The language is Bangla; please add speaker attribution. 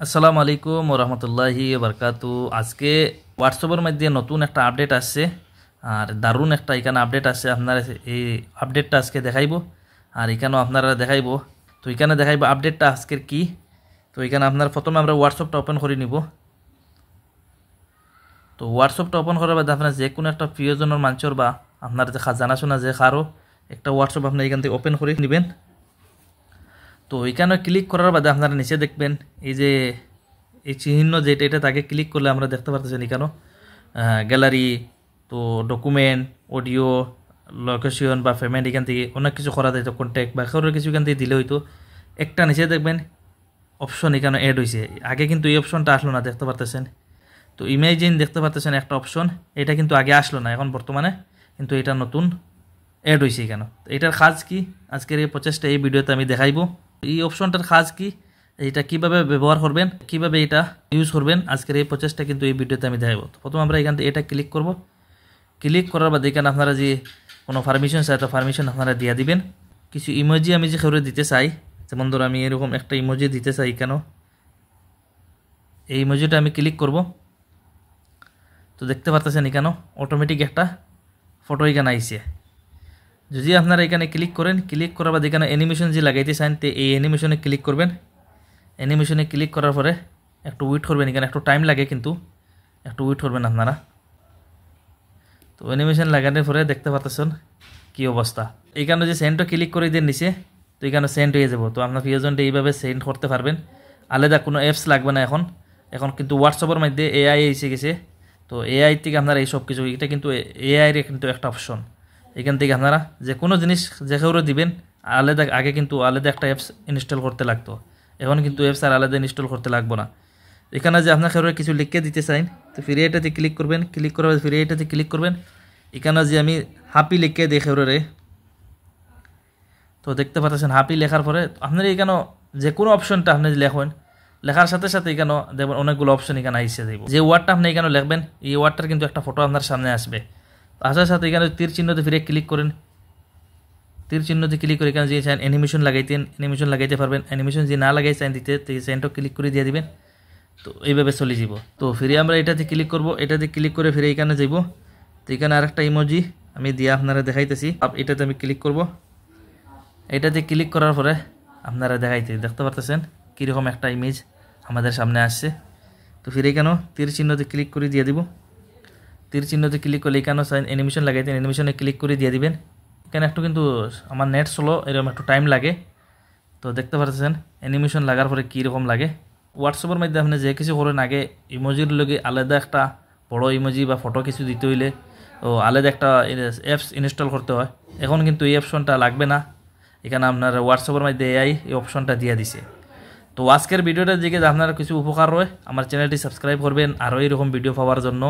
Speaker 1: আসসালামু আলাইকুম ওরহমতুল্লাহি বারকাতু। আজকে হোয়াটসঅ্যাপের মধ্যে নতুন একটা আপডেট আসছে আর দারুণ একটা এখানে আপডেট আসছে। আপনারা এই আপডেটটা আজকে দেখাইব আর এখানেও আপনারা দেখাইব। তো এখানে দেখাইব আপডেটটা আজকের কি। তো এখানে আপনার প্রথমে আমরা হোয়াটসঅ্যাপটা ওপেন করে নিব। তো হোয়াটসঅ্যাপটা ওপেন করার বাদে আপনার যে কোনো একটা প্রিয়জনের মানুষের বা আপনার যে জানাশোনা যে কারো একটা হোয়াটসঅ্যাপ আপনি এখান থেকে ওপেন করে নেবেন। তো এখানে ক্লিক করার বাদে আপনারা নিচে দেখবেন এই যে এই চিহ্ন যেটা এটা তাকে ক্লিক করলে আমরা দেখতে পারতেছেন এখানে গ্যালারি, তো ডকুমেন্ট, অডিও, লোকেশন বা পেমেন্ট এখান থেকে অনেক কিছু করা যায়। তো কন্ট্যাক্ট বা কারোর কিছু এখান থেকে দিলে হয়তো একটা নিচে দেখবেন অপশন এখানে অ্যাড হয়েছে। আগে কিন্তু এই অপশনটা আসলো না, দেখতে পারতেছেন। তো ইমেজিন দেখতে পারতেছেন একটা অপশন, এটা কিন্তু আগে আসলো না, এখন বর্তমানে কিন্তু এটা নতুন অ্যাড হয়েছে এখানে। তো এটার কাজ কি আজকের এই প্রচেষ্টা এই ভিডিওতে আমি দেখাইব। এই অপশনটার কাজ কি, এটা কিভাবে ব্যবহার করবেন, কিভাবে এটা ইউজ করবেন, আজকের এই প্রচেষ্টা কিন্তু এই ভিডিওতে আমি দেখাইব। তো প্রথমে আমরা এখান থেকে এটা ক্লিক করব। ক্লিক করার বাদে এখানে আপনারা যে কোনো পারমিশন চাই তো পারমিশন আপনারা দিয়ে দিবেন। কিছু ইমোজি আমি যে খেয়ে দিতে চাই, যেমন ধরো আমি এরকম একটা ইমোজি দিতে চাই এখানেও, এই ইমোজিটা আমি ক্লিক করব। তো দেখতে পারতেছেন এখানেও অটোমেটিক একটা ফটো এখানে আইছে। যদি আপনারা এখানে ক্লিক করেন, ক্লিক করার বাদ এখানে অ্যানিমেশন যে লাগাইতে চান তো এই অ্যানিমেশনে ক্লিক করবেন। অ্যানিমেশনে ক্লিক করার পরে একটু ওয়েট করবেন, এখানে একটু টাইম লাগে কিন্তু একটু ওয়েট করবেন আপনারা। তো অ্যানিমেশন লাগানোর পরে দেখতে পাচ্ছেন কী অবস্থা। এইখানে যে সেন্টও ক্লিক করে দিয়ে নিচে, তো এখানে সেন্ট হয়ে যাব। তো আপনার প্রিয়জনটা এইভাবে সেন্ড করতে পারবেন, আলাদা কোনো অ্যাপস লাগবে না। এখন কিন্তু হোয়াটসঅ্যাপের মধ্যে এআই এসে গেছে। তো এআই থেকে আপনারা এই সব কিছু, এটা কিন্তু এআইয়ের কিন্তু একটা অপশন। এখান থেকে আপনারা যে কোনো জিনিস যে কেউ দিবেন আলাদা, আগে কিন্তু আলাদা একটা অ্যাপস ইনস্টল করতে লাগতো, এখন কিন্তু অ্যাপস আর আলাদা ইনস্টল করতে লাগবো না। এখানে যে আপনার কেউ কিছু লিখে দিতে চান তো ফ্রি এটাতে ক্লিক করবেন, ক্লিক করার ফ্রি এটাতে ক্লিক করবেন। এখানে যে আমি হাপি লিখে দিই কেউরে, তো দেখতে পাচ্ছেন হাপি লেখার পরে আপনার এখানে যে কোনো অপশনটা আপনি লেখেন, লেখার সাথে সাথে এখানে দেখবেন অনেকগুলো অপশন এখানে আইসে দেব। যে ওয়ার্ডটা আপনি এখানে লিখবেন এই ওয়ার্ডটার কিন্তু একটা ফটো আপনার সামনে আসবে। আসার সাথে এখানে তীর চিহ্নতে ফিরে ক্লিক করেন। তীর চিহ্নতে ক্লিক করে এখানে যে চান অ্যানিমেশন লাগাইতেন অ্যানিমেশন লাগাইতে পারবেন। অ্যানিমেশন যে না লাগাই চান দিতে তো এই সাইনটা ক্লিক করে দিয়ে দিবেন। তো এইভাবে চলে যাব। তো ফিরে আমরা এটাতে ক্লিক করব, এটাতে ক্লিক করে ফিরে এখানে যাব। তো এখানে আরেকটা ইমোজি আমি দিয়ে আপনারা দেখাইতেছি। এটাতে আমি ক্লিক করব। এটাতে ক্লিক করার পরে আপনারা দেখতে পারতেছেন কীরকম একটা ইমেজ আমাদের সামনে আসছে। তো ফিরে এখানেও তীর চিহ্নতে ক্লিক করে দিয়ে দিব। তীর চিহ্নতে ক্লিক করলে এখানেও সাইন অ্যানিমেশন লাগাইতেন অ্যানিমেশনে ক্লিক করে দিয়ে দিবেন। এখানে একটু কিন্তু আমার নেট স্লো, এরকম একটু টাইম লাগে। তো দেখতে পাচ্ছেন অ্যানিমেশন লাগার পরে কীরকম লাগে। হোয়াটসঅ্যাপের মধ্যে আপনি যে কিছু করেন আগে ইমোজির লগে আলাদা একটা বড় ইমোজি বা ফটো কিছু দিতে হইলে ও আলাদা একটা অ্যাপস ইনস্টল করতে হয়। এখন কিন্তু এই অপশনটা লাগবে না, এখানে আপনার হোয়াটসঅ্যাপের মধ্যে এআই এই অপশনটা দিয়ে দিছে। তো আজকের ভিডিওটা দিকে আপনারা কিছু উপকার হয়, আমার চ্যানেলটি সাবস্ক্রাইব করবেন আরও এরকম ভিডিও পাওয়ার জন্য।